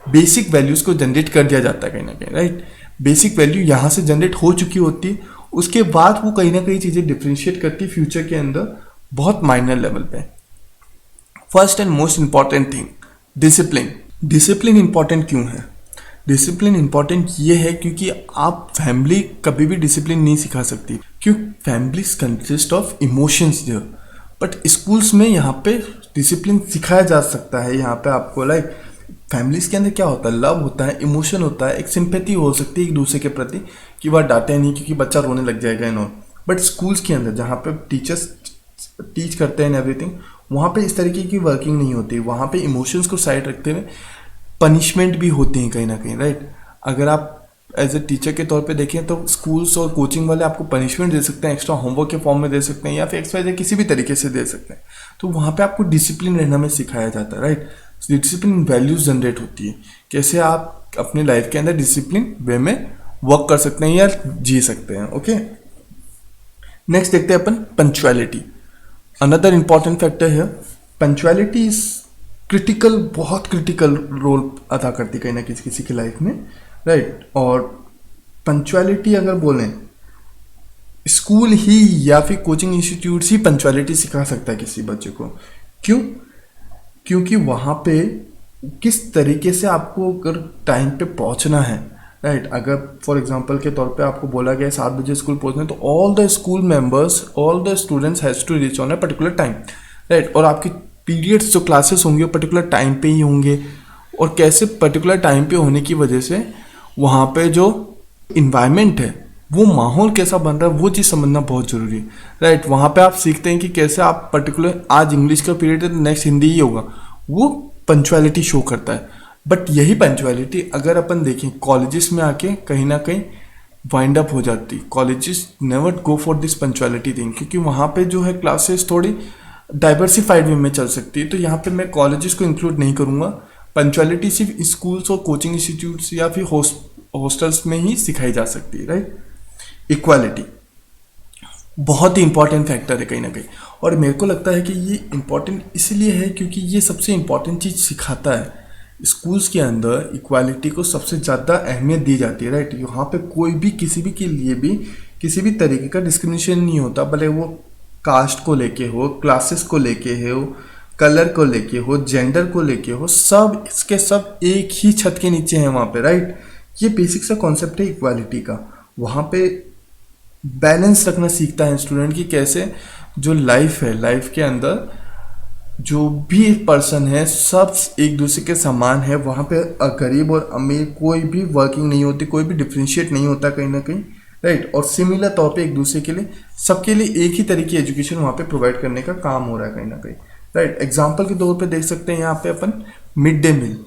बेसिक वैल्यूज़ को जनरेट कर दिया जाता है कहीं ना कहीं, राइट। बेसिक वैल्यू यहाँ से जनरेट हो चुकी होती है, उसके बाद वो कहीं ना कहीं चीज़ें डिफ्रेंशिएट करती है फ्यूचर के अंदर बहुत माइनर लेवल पे। First and most important thing, discipline. Discipline important क्यों है? डिसिप्लिन इंपॉर्टेंट ये है क्योंकि आप फैमिली कभी भी डिसिप्लिन नहीं सिखा सकती, क्योंकि families consist of emotions there, but schools में यहाँ पे डिसिप्लिन सिखाया जा सकता है। यहाँ पे आपको लाइक फैमिलीज के अंदर क्या होता है, लव होता है, इमोशन होता है, एक सिंपैथी हो सकती है एक दूसरे के प्रति कि वह डांटे नहीं क्योंकि बच्चा रोने लग जाएगा इन। बट स्कूल्स के अंदर जहाँ पे टीचर्स टीच करते हैं एवरीथिंग, वहाँ पे इस तरीके की वर्किंग नहीं होती। वहाँ पे इमोशंस को साइड रखते हुए पनिशमेंट भी होती हैं कहीं ना कहीं, राइट। अगर आप एज ए टीचर के तौर पे देखें तो स्कूल्स और कोचिंग वाले आपको पनिशमेंट दे सकते हैं, एक्स्ट्रा होमवर्क के फॉर्म में दे सकते हैं, या फिर एक्स्ट्रा किसी भी तरीके से दे सकते हैं। तो वहाँ पे आपको डिसिप्लिन रहना में सिखाया जाता है, राइट। डिसिप्लिन वैल्यूज जनरेट होती है, कैसे आप अपने लाइफ के अंदर डिसिप्लिन वे में वर्क कर सकते हैं या जी सकते हैं। ओके, नेक्स्ट देखते हैं अपन पंक्चुअलिटी। अनदर इंपॉर्टेंट फैक्टर है पंक्चुअलिटी इज क्रिटिकल, बहुत क्रिटिकल रोल अदा करती है कहीं ना किसी की लाइफ में, राइट। और पंचुअलिटी अगर बोलें, स्कूल ही या फिर कोचिंग इंस्टीट्यूट ही पंचुअलिटी सिखा सकता है किसी बच्चे को। क्यों? क्योंकि वहाँ पे किस तरीके से आपको अगर टाइम पे पहुँचना है, राइट। अगर फॉर एग्जांपल के तौर पे आपको बोला गया 7 बजे स्कूल पहुँचना है, तो all the school members, all the students has to reach on a particular time, right. और आपकी पीरियड्स जो क्लासेस होंगे वो पर्टिकुलर टाइम पे ही होंगे, और कैसे पर्टिकुलर टाइम पे होने की वजह से वहाँ पे जो इन्वायरमेंट है, वो माहौल कैसा बन रहा है, वो चीज़ समझना बहुत ज़रूरी है, राइट। वहाँ पे आप सीखते हैं कि कैसे आप पर्टिकुलर, आज इंग्लिश का पीरियड है तो नेक्स्ट हिंदी ही होगा, वो पंचुअलिटी शो करता है। बट यही पंचुअलिटी अगर अपन देखें कॉलेजेस में आके कहीं ना कहीं वाइंड अप हो जाती। Colleges never go for this punctuality thing, क्योंकि वहाँ पे जो है क्लासेस थोड़ी डाइवर्सिफाइड वे में चल सकती है। तो यहाँ पे मैं कॉलेजेस को इंक्लूड नहीं करूँगा। पंचुअलिटी सिर्फ स्कूल्स और कोचिंग इंस्टीट्यूट्स या फिर हॉस्टल्स में ही सिखाई जा सकती है, राइट। इक्वालिटी बहुत ही इंपॉर्टेंट फैक्टर है कहीं ना कहीं, और मेरे को लगता है कि ये इंपॉर्टेंट इसलिए है क्योंकि ये सबसे इंपॉर्टेंट चीज़ सिखाता है। स्कूल्स के अंदर इक्वालिटी को सबसे ज़्यादा अहमियत दी जाती है, राइट। यहाँ पे कोई भी किसी भी के लिए भी किसी भी तरीके का डिस्क्रिमिनेशन नहीं होता, भले वो कास्ट को लेके हो, क्लासेस को लेके हो, कलर को लेके हो, जेंडर को लेके हो, सब इसके सब एक ही छत के नीचे हैं वहाँ पे, राइट। ये बेसिक सा कॉन्सेप्ट है इक्वालिटी का। वहाँ पे बैलेंस रखना सीखता है स्टूडेंट की कैसे जो लाइफ है, लाइफ के अंदर जो भी पर्सन है सब एक दूसरे के समान है। वहाँ पे गरीब और अमीर कोई भी वर्किंग नहीं होती, कोई भी डिफ्रेंशिएट नहीं होता कहीं ना कहीं, राइट। और सिमिलर तौर पे एक दूसरे के लिए, सबके लिए एक ही तरीके की एजुकेशन वहाँ पे प्रोवाइड करने का काम हो रहा है कहीं ना कहीं, राइट। एग्जाम्पल के तौर पे देख सकते हैं यहाँ पे अपन mid day meal.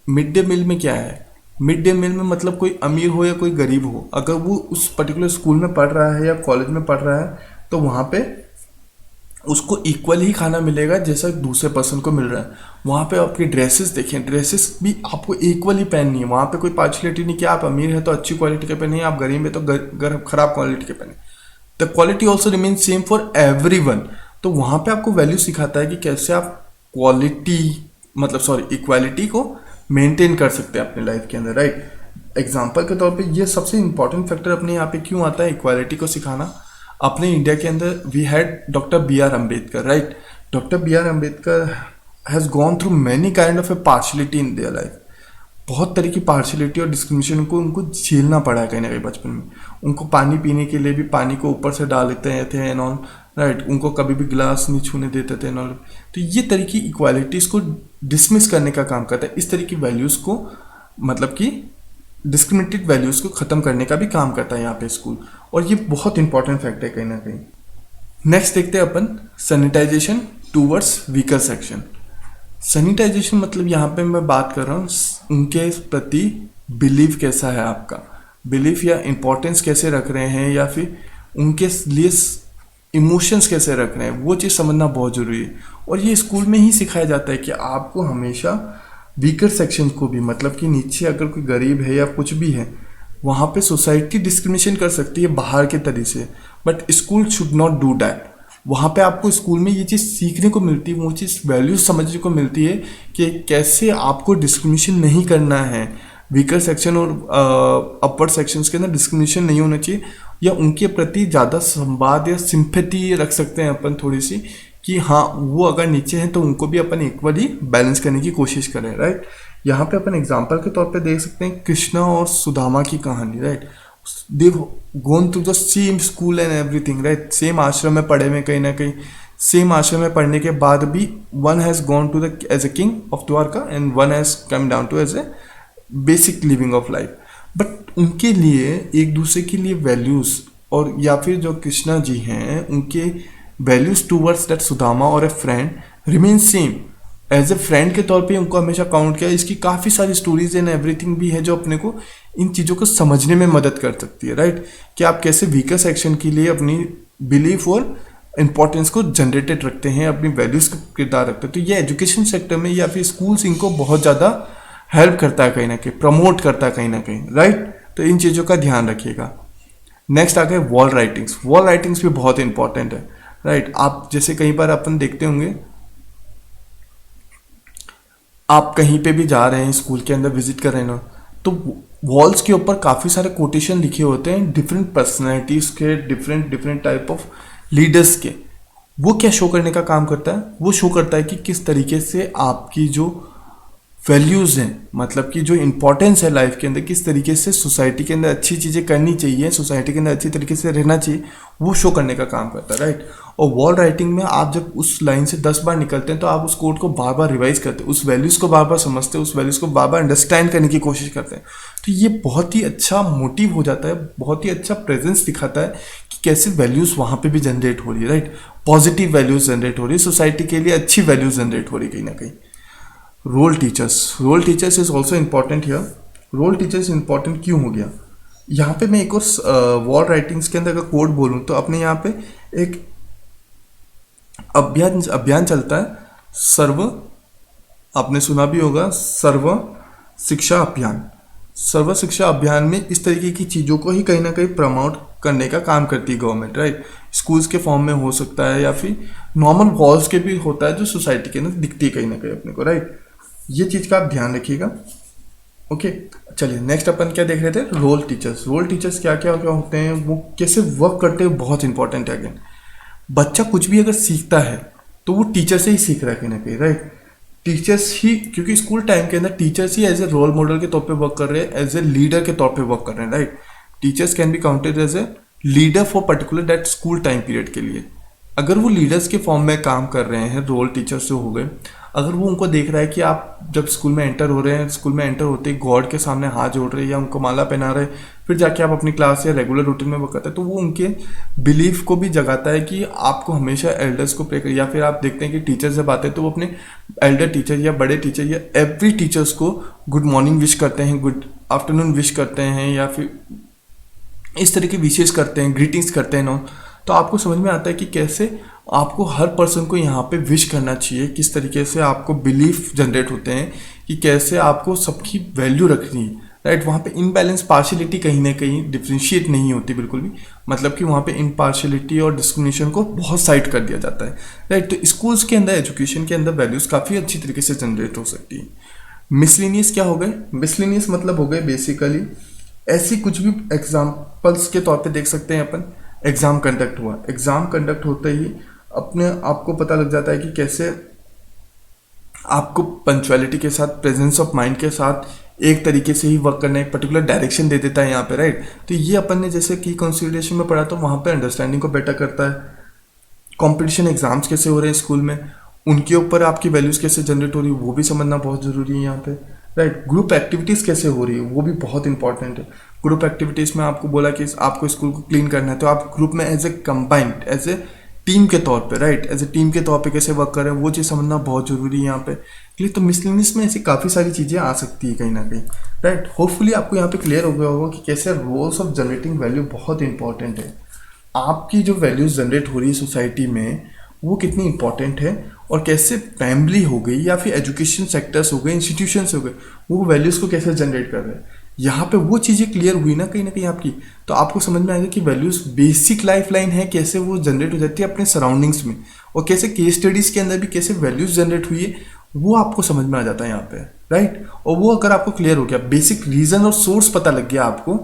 Mid day meal में क्या है? मिड डे मील में मतलब कोई अमीर हो या कोई गरीब हो, अगर वो उस पर्टिकुलर स्कूल में पढ़ रहा है या कॉलेज में पढ़ रहा है तो वहाँ पे उसको इक्वल ही खाना मिलेगा जैसा दूसरे पर्सन को मिल रहा है। वहाँ पे आपकी ड्रेसेस देखें, ड्रेसेस भी आपको इक्वल ही पहननी है। वहाँ पे कोई पार्शलिटी नहीं कि आप अमीर है तो अच्छी क्वालिटी के पहने, आप गरीब है तो खराब क्वालिटी के पहने। The quality also remain same for everyone. तो वहाँ पे आपको वैल्यू सिखाता है कि कैसे आप इक्वालिटी को मेंटेन कर सकते हैं अपने लाइफ के अंदर, राइट। एग्जाम्पल के तौर पे ये सबसे इंपॉर्टेंट फैक्टर अपने यहाँ पे क्यों आता है इक्वालिटी को सिखाना। अपने इंडिया के अंदर we had doctor B.R. Ambedkar, right. Doctor B.R. Ambedkar has gone through many kind of a partiality in their life. बहुत तरह की पार्शलिटी और डिस्क्रिमिनेशन को उनको झेलना पड़ा है कहीं ना कहीं बचपन में। उनको पानी पीने के लिए भी पानी को ऊपर से डाल देते थे एंड ऑल, राइट। उनको कभी भी गिलास नहीं छूने देते थे एंड ऑल। तो ये तरह की इक्वालिटीज़ को डिसमिस करने का काम करता है। इस तरह की वैल्यूज़ को मतलब कि डिस्क्रिमिनेटेड वैल्यूज़ को ख़त्म करने का भी काम करता है यहाँ पे स्कूल, और ये बहुत इंपॉर्टेंट फैक्ट है कहीं ना कहीं। नेक्स्ट देखते हैं अपन sanitization towards weaker section. Sanitization मतलब यहाँ पे मैं बात कर रहा हूँ उनके प्रति बिलीव कैसा है आपका, बिलीफ या इम्पोर्टेंस कैसे रख रहे हैं, या फिर उनके लिए इमोशंस कैसे रख रहे हैं, वो चीज़ समझना बहुत ज़रूरी है। और ये स्कूल में ही सिखाया जाता है कि आपको हमेशा वीकर सेक्शन को भी, मतलब कि नीचे अगर कोई गरीब है या कुछ भी है, वहाँ पे सोसाइटी डिस्क्रिमिनेशन कर सकती है बाहर के तरीके से, but school should not do that. वहाँ पे आपको स्कूल में ये चीज़ सीखने को मिलती है, वो चीज़ वैल्यूज समझने को मिलती है कि कैसे आपको डिस्क्रिमिनेशन नहीं करना है। वीकर सेक्शन और अपर सेक्शंस के अंदर डिस्क्रिमिनेशन नहीं होना चाहिए, या उनके प्रति ज़्यादा संवाद या सिंपैथी रख सकते हैं अपन थोड़ी सी, कि हाँ वो अगर नीचे हैं तो उनको भी अपन इक्वली बैलेंस करने की कोशिश करें, राइट। यहाँ पे अपन एग्जांपल के तौर पे देख सकते हैं कृष्णा और सुदामा की कहानी, right. They gone through the same school and everything, right. Same ashram में पढ़े में कहीं ना कहीं, सेम आश्रम में पढ़ने के बाद भी one has gone to the as a king of Dwarka and one has come down to as a basic living of life. But उनके लिए एक दूसरे के लिए वैल्यूज़, और या फिर जो कृष्णा जी हैं उनके वैल्यूज टूवर्ड्स दैट सुदामा और a friend remain same. As a friend के तौर पे उनको हमेशा काउंट किया। इसकी काफ़ी सारी स्टोरीज एंड एवरीथिंग भी है जो अपने को इन चीज़ों को समझने में मदद कर सकती है, राइट। कि आप कैसे वीकर सेक्शन के लिए अपनी बिलीफ और इंपॉर्टेंस को जनरेटेड रखते हैं, अपनी वैल्यूज़ का किरदार रखते हैं। तो ये एजुकेशन सेक्टर में या फिर स्कूल्स इनको बहुत ज़्यादा हेल्प करता है कहीं ना कहीं, प्रमोट करता है कहीं ना कहीं, राइट। तो इन चीज़ों का ध्यान रखिएगा। नेक्स्ट आ गए वॉल राइटिंग्स। वॉल राइटिंग्स भी बहुत इंपॉर्टेंट है, राइट। आप जैसे कई बार अपन देखते होंगे, आप कहीं पे भी जा रहे हैं, स्कूल के अंदर विजिट कर रहे हैं ना, तो वॉल्स के ऊपर काफ़ी सारे कोटेशन लिखे होते हैं डिफरेंट पर्सनैलिटीज के, different different type of leaders के। वो क्या शो करने का काम करता है? वो शो करता है कि किस तरीके से आपकी जो वैल्यूज़ हैं, मतलब कि जो इंपॉर्टेंस है लाइफ के अंदर, किस तरीके से सोसाइटी के अंदर अच्छी चीज़ें करनी चाहिए, सोसाइटी के अंदर अच्छी तरीके से रहना चाहिए, वो शो करने का काम करता है, राइट। और वॉल राइटिंग में आप जब उस लाइन से 10 बार निकलते हैं तो आप उस कोड को बार बार रिवाइज करते हैं, उस वैल्यूज़ को बार बार समझते हैं, उस वैल्यूज़ को बार बार अंडरस्टैंड करने की कोशिश करते हैं। तो ये बहुत ही अच्छा मोटिव हो जाता है, बहुत ही अच्छा प्रेजेंस दिखाता है कि कैसे वैल्यूज़ वहाँ पे भी जनरेट हो रही है, राइट। पॉजिटिव वैल्यूज़ जनरेट हो रही है, सोसाइटी के लिए अच्छी वैल्यूज़ जनरेट हो रही है कहीं ना कहीं। Role teachers is also important here. Role teachers important क्यों हो गया? यहाँ पे मैं एक और वॉल राइटिंग्स के अंदर अगर कोड बोलूँ तो अपने यहाँ पे एक अभियान चलता है, सर्व, आपने सुना भी होगा, सर्व शिक्षा अभियान। सर्व शिक्षा अभियान में इस तरीके की चीज़ों को ही कहीं ना कहीं प्रमोट करने का काम करती है गवर्नमेंट, राइट। स्कूल्स के फॉर्म में हो सकता है या फिर नॉर्मल वॉल्स के भी होता है जो सोसाइटी के अंदर दिखती है कहीं ना कहीं अपने को, राइट। ये चीज़ का आप ध्यान रखिएगा। ओके, चलिए नेक्स्ट अपन क्या देख रहे थे? रोल टीचर्स क्या क्या होते हैं, वो कैसे वर्क करते हैं, बहुत इंपॉर्टेंट है। अगेन, बच्चा कुछ भी अगर सीखता है तो वो टीचर से ही सीख रहा है कहीं ना कहीं, राइट। टीचर्स ही, क्योंकि स्कूल टाइम के अंदर टीचर्स ही एज ए रोल मॉडल के तौर पे वर्क कर रहे हैं, एज ए लीडर के तौर पे वर्क कर रहे हैं, right. Teachers can be counted as a leader for particular that school time period के लिए। अगर वो लीडर्स के फॉर्म में काम कर रहे हैं, रोल टीचर्स जो हो गए, अगर वो उनको देख रहा है कि आप जब स्कूल में एंटर हो रहे हैं, स्कूल में एंटर होते ही गॉड के सामने हाथ जोड़ रहे हैं या उनको माला पहना रहे, फिर जाके आप अपनी क्लास या रेगुलर रूटीन में वर्क करते हैं, तो वो उनके बिलीफ को भी जगाता है कि आपको हमेशा एल्डर्स को प्रे करिए। या फिर आप देखते हैं कि टीचर जब आते हैं तो वो अपने एल्डर टीचर या बड़े टीचर या एवरी टीचर्स को गुड मॉर्निंग विश करते हैं, गुड आफ्टरनून विश करते हैं, या फिर इस तरह की विशेष करते हैं, ग्रीटिंग्स करते हैं। तो आपको समझ में आता है कि कैसे आपको हर पर्सन को यहाँ पे विश करना चाहिए, किस तरीके से आपको बिलीफ जनरेट होते हैं कि कैसे आपको सबकी वैल्यू रखनी है, राइट। वहाँ पे इनबैलेंस, पार्शियलिटी कहीं ना कहीं डिफ्रेंशिएट नहीं होती बिल्कुल भी, मतलब कि वहाँ पे इनपार्शियलिटी और डिस्क्रिमिनेशन को बहुत साइड कर दिया जाता है, राइट। तो स्कूल्स के अंदर, एजुकेशन के अंदर वैल्यूज़ काफ़ी अच्छी तरीके से जनरेट हो सकती है। मिसलिनियस क्या हो गए? मिसलिनियस मतलब हो गए बेसिकली ऐसी कुछ भी एग्जाम्पल्स के तौर पे देख सकते हैं अपन। एग्ज़ाम कंडक्ट हुआ, एग्ज़ाम कंडक्ट होते ही अपने आपको पता लग जाता है कि कैसे आपको पंक्चुअलिटी के साथ, प्रेजेंस ऑफ माइंड के साथ एक तरीके से ही वर्क करना, एक पर्टिकुलर डायरेक्शन दे देता है यहाँ पे, राइट। तो ये अपन ने जैसे की कंसिडरेशन में पढ़ा तो वहाँ पे अंडरस्टैंडिंग को बेटर करता है। कंपटीशन एग्जाम्स कैसे हो रहे हैं स्कूल में, उनके ऊपर आपकी वैल्यूज़ कैसे जनरेट हो रही है, वो भी समझना बहुत ज़रूरी है यहाँ पे, राइट। ग्रुप एक्टिविटीज़ कैसे हो रही है, वो भी बहुत इंपॉर्टेंट है। ग्रुप एक्टिविटीज़ में आपको बोला कि आपको स्कूल को क्लीन करना है, तो आप ग्रुप में as a combined, as a team के तौर पे, राइट, एज ए टीम के तौर पे कैसे वर्क कर रहे हैं, वो चीज़ समझना बहुत ज़रूरी है यहाँ पे। इसलिए तो मिसलिनियस में ऐसी काफ़ी सारी चीज़ें आ सकती है कहीं ना कहीं, राइट। होपफुली आपको यहाँ पे क्लियर हो गया होगा कि कैसे रोल्स ऑफ जनरेटिंग वैल्यू बहुत इंपॉर्टेंट है। आपकी जो वैल्यूज़ जनरेट हो रही है सोसाइटी में वो कितनी इंपॉर्टेंट है, और कैसे फैमिली हो गई या फिर एजुकेशन सेक्टर्स हो गए, इंस्टीट्यूशंस हो गए, वो वैल्यूज़ को कैसे जनरेट कर रहे हैं। यहाँ पे वो चीज़ें क्लियर हुई ना कहीं आपकी, तो आपको समझ में आएगा कि वैल्यूज़ बेसिक लाइफ लाइन है, कैसे वो जनरेट हो जाती है अपने सराउंडिंग्स में, और कैसे केस स्टडीज़ के अंदर भी कैसे वैल्यूज़ जनरेट हुई है, वो आपको समझ में आ जाता है यहाँ पे, राइट। और वो अगर आपको क्लियर हो गया, बेसिक रीज़न और सोर्स पता लग गया आपको,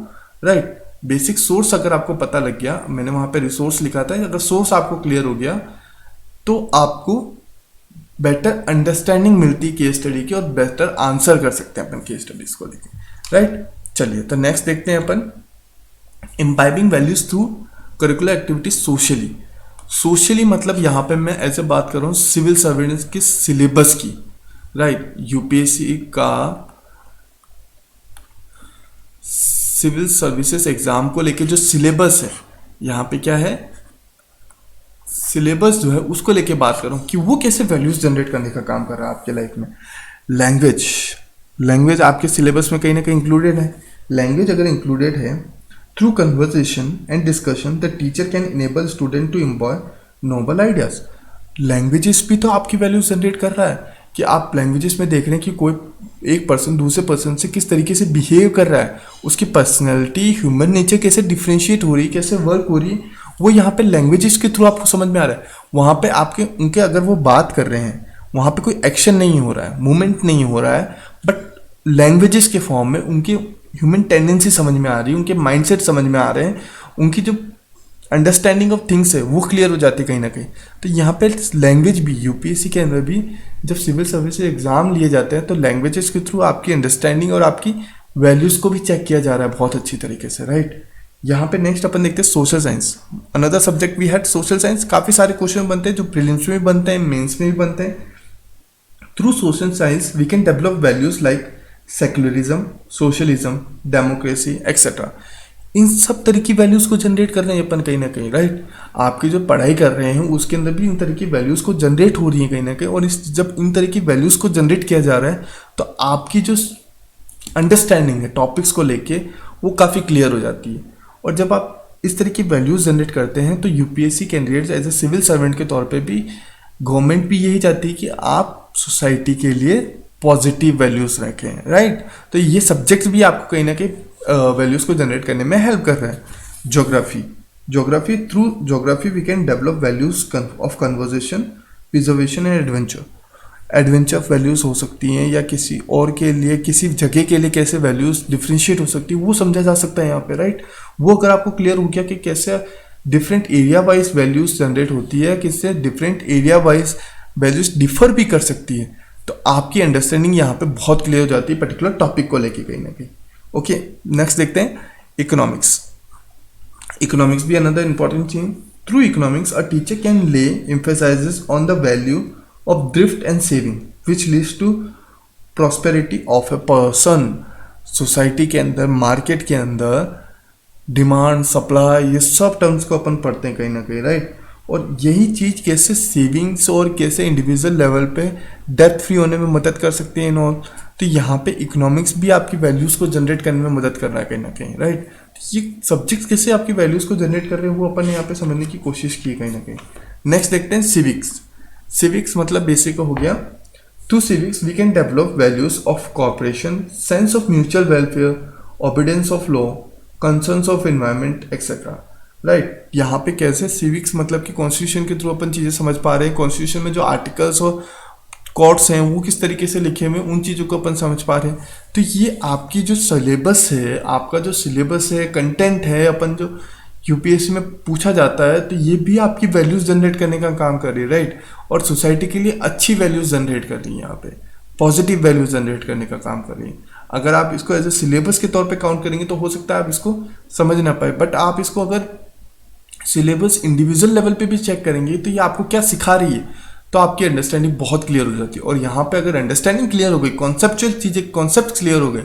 राइट, बेसिक सोर्स अगर आपको पता लग गया, मैंने वहाँ पे रिसोर्स लिखा था, अगर सोर्स आपको क्लियर हो गया तो आपको बेटर अंडरस्टैंडिंग मिलती है केस स्टडी की, और बेटर आंसर कर सकते हैं अपन केस स्टडीज को लेकर, राइट। चलिए तो नेक्स्ट देखते हैं अपन, imbibing values through curricular activities socially मतलब यहाँ पे मैं ऐसे बात कर रहा हूँ सिविल सर्विसेज के सिलेबस की, राइट। यूपीएससी का सिविल सर्विसेज एग्जाम को लेके जो सिलेबस है, यहाँ पे क्या है, सिलेबस जो है उसको लेके बात कर रहा हूँ कि वो कैसे वैल्यूज जनरेट करने का काम कर रहा है आपके लाइफ में। लैंग्वेज आपके सिलेबस में कहीं ना कहीं इंक्लूडेड है। लैंग्वेज अगर इंक्लूडेड है, through conversation and discussion the teacher can enable student to imbue noble ideas. Languages भी तो आपकी वैल्यूज जनरेट कर रहा है कि आप लैंग्वेजेस में देख रहे हैं कि कोई एक पर्सन दूसरे पर्सन से किस तरीके से बिहेव कर रहा है, उसकी पर्सनैलिटी, ह्यूमन नेचर कैसे डिफ्रेंशिएट हो रही है, कैसे वर्क हो रही है, वो यहाँ पे लैंग्वेजेस के थ्रू आपको समझ में आ रहा है। वहाँ पे आपके उनके अगर वो बात कर रहे हैं, वहाँ पे कोई एक्शन नहीं हो रहा है, मूवमेंट नहीं हो रहा है, बट लैंग्वेजेस के फॉर्म में उनके ह्यूमन टेंडेंसी समझ में आ रही है, उनके माइंडसेट समझ में आ रहे हैं, उनकी जो अंडरस्टैंडिंग ऑफ थिंग्स है वो क्लियर हो जाती है कहीं ना कहीं। तो यहाँ पे लैंग्वेज भी यूपीएससी के अंदर भी जब सिविल सर्विस एग्जाम लिए जाते हैं तो लैंग्वेजेस के थ्रू आपकी अंडरस्टैंडिंग और आपकी वैल्यूज़ को भी चेक किया जा रहा है बहुत अच्छी तरीके से, राइट। यहाँ पे नेक्स्ट अपन देखते हैं social science, another subject we had social science. काफ़ी सारे क्वेश्चन बनते हैं जो प्रीलिम्स में भी बनते हैं, मेंस में भी बनते हैं। Through social science we can develop values like secularism, socialism, democracy etcetera. इन सब तरह की वैल्यूज को जनरेट कर रहे हैं अपन कहीं ना कहीं, राइट। आपकी जो पढ़ाई कर रहे हैं उसके अंदर भी इन तरह की वैल्यूज को जनरेट हो रही है कहीं ना कहीं, और इस जब इन तरह की वैल्यूज को जनरेट किया जा रहा है तो आपकी जो अंडरस्टैंडिंग है टॉपिक्स को लेके वो काफ़ी क्लियर हो जाती है। और जब आप इस तरह की वैल्यूज जनरेट करते हैं तो UPSC candidates as a civil servant के तौर पे भी गवर्नमेंट भी यही चाहती है कि आप सोसाइटी के लिए पॉजिटिव वैल्यूज रखें, राइट। तो ये सब्जेक्ट्स भी आपको कहीं ना कहीं वैल्यूज को जनरेट करने में हेल्प कर रहे हैं। Geography through geography we can develop values of conversation, preservation and adventure values हो सकती हैं, या किसी और के लिए किसी जगह के लिए कैसे वैल्यूज डिफ्रेंशिएट हो सकती है वो समझा जा सकता है यहाँ पे, राइट। वो अगर आपको क्लियर हो गया कि कैसे different area wise values generate होती है, किससे different area wise values differ भी कर सकती है, तो आपकी अंडरस्टैंडिंग यहाँ पे बहुत क्लियर हो जाती है पर्टिकुलर टॉपिक को लेके कहीं ना कहीं। ओके, नेक्स्ट देखते हैं इकोनॉमिक्स भी अनदर इंपॉर्टेंट चीज। Through economics a teacher can lay emphasizes on the value of thrift and saving which leads to prosperity of a person. Society के अंदर, मार्केट के अंदर डिमांड, सप्लाई, ये सब टर्म्स को अपन पढ़ते हैं कहीं ना कहीं, राइट। और यही चीज़ कैसे सेविंग्स और कैसे इंडिविजुअल लेवल पे डेब्ट फ्री होने में मदद कर सकती है इन्होंने। तो यहाँ पे इकोनॉमिक्स भी आपकी वैल्यूज़ को जनरेट करने में मदद कर रहा है कहीं ना कहीं, राइट। ये सब्जेक्ट्स कैसे आपकी वैल्यूज़ को जनरेट कर रहे हैं वो अपन ने यहाँ पे समझने की कोशिश की कहीं ना कहीं। नेक्स्ट देखते हैं सिविक्स मतलब बेसिक हो गया। Through civics we can develop values of corporation, sense of mutual welfare, obedience of law, concerns of environment etcetera, right. यहाँ पे कैसे सिविक्स मतलब कि कॉन्स्टिट्यूशन के थ्रू अपन चीज़ें समझ पा रहे हैं, कॉन्स्टिट्यूशन में जो आर्टिकल्स और कोड्स हैं वो किस तरीके से लिखे हुए उन चीज़ों को अपन समझ पा रहे हैं। तो ये आपकी जो सिलेबस है, आपका जो सिलेबस है, कंटेंट है, अपन जो यूपीएससी में पूछा जाता है, तो ये भी आपकी वैल्यूज जनरेट करने का काम कर रही है, राइट। और सोसाइटी के लिए अच्छी वैल्यूज जनरेट कर रही है, यहाँ पे पॉजिटिव वैल्यूज जनरेट करने का काम कर रही है। अगर आप इसको एज ए सिलेबस के तौर पे काउंट करेंगे तो हो सकता है आप इसको समझ ना पाए, बट आप इसको अगर सिलेबस इंडिविजुअल लेवल पे भी चेक करेंगे तो ये आपको क्या सिखा रही है, तो आपकी अंडरस्टैंडिंग बहुत क्लियर हो जाती है। और यहाँ पे अगर अंडरस्टैंडिंग क्लियर हो गई, कॉन्सेप्चुअल चीज़ें, कॉन्सेप्ट क्लियर हो गए,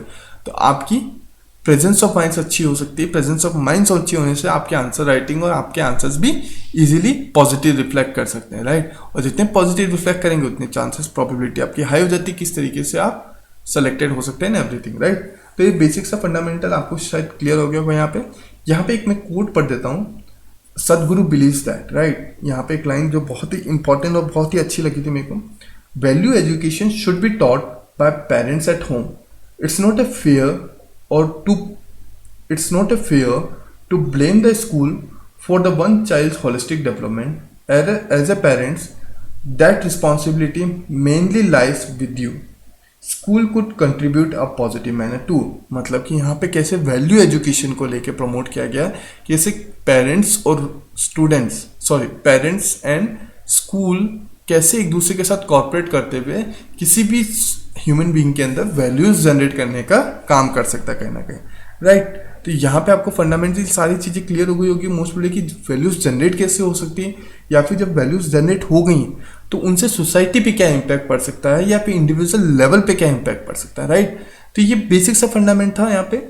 तो आपकी प्रेजेंस ऑफ माइंड्स अच्छी हो सकती है। प्रेजेंस ऑफ माइंड्स अच्छी होने से आपके आंसर राइटिंग और आपके आंसर्स भी इजीली पॉजिटिव रिफ्लेक्ट कर सकते हैं, राइट। और जितने पॉजिटिव रिफ्लेक्ट करेंगे उतने चांसेस, प्रोबेबिलिटी आपकी हाई हो जाती है किस तरीके से आप सेलेक्टेड हो सकते हैं एवरीथिंग, राइट। तो ये बेसिक सा फंडामेंटल आपको शायद क्लियर हो गया होगा। यहाँ पे एक मैं कोट पढ़ देता हूँ, सदगुरु बिलीव्स दैट, राइट। यहाँ पे एक लाइन जो बहुत ही इंपॉर्टेंट और बहुत ही अच्छी लगी थी मेरे को। Value education should be taught by parents at home. It's not a fair to blame the school for the one child holistic development. As a parents that responsibility mainly lies with you. School could contribute a positive manner too. मतलब कि यहाँ पे कैसे value education को लेके promote किया गया, कैसे पेरेंट्स एंड स्कूल कैसे एक दूसरे के साथ कॉर्पोरेट करते हुए किसी भी ह्यूमन बीइंग के अंदर वैल्यूज जनरेट करने का काम कर सकता है कहीं ना कहीं, राइट। तो यहाँ पे आपको फंडामेंटली सारी चीज़ें क्लियर हो गई होगी मोस्ट प्रोबेबली कि वैल्यूज जनरेट कैसे हो सकती है, या फिर जब वैल्यूज जनरेट हो गई तो उनसे सोसाइटी पे क्या इम्पैक्ट पड़ सकता है, या फिर इंडिविजुअल लेवल पे क्या इम्पैक्ट पड़ सकता है, राइट। तो ये बेसिक सा फंडामेंट था यहाँ पे।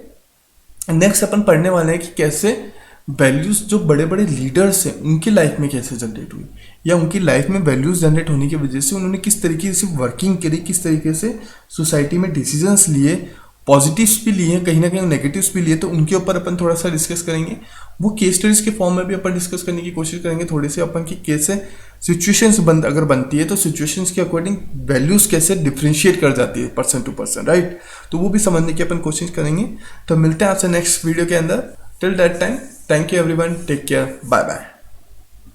नेक्स्ट अपन पढ़ने वाले हैं कि कैसे वैल्यूज जो बड़े बड़े लीडर्स हैं उनकी लाइफ में कैसे जनरेट हुई, या उनकी लाइफ में वैल्यूज जनरेट होने की वजह से उन्होंने किस तरीके से वर्किंग करी, किस तरीके से सोसाइटी में डिसीजंस लिए, पॉजिटिव्स भी लिए कहीं ना कहीं, नेगेटिव्स भी लिए। तो उनके ऊपर अपन थोड़ा सा डिस्कस करेंगे। वो केस स्टडीज के फॉर्म में भी अपन डिस्कस करने की कोशिश करेंगे थोड़े से अपन की कैसे सिचुएशंस अगर बनती है तो सिचुएशंस के अकॉर्डिंग वैल्यूज कैसे डिफ्रेंशिएट कर जाती है पर्सन टू पर्सन, राइट। तो वो भी समझने की अपन कोशिश करेंगे। तो मिलते हैं आपसे नेक्स्ट वीडियो के अंदर। Till that time, thank you everyone, take care, bye bye.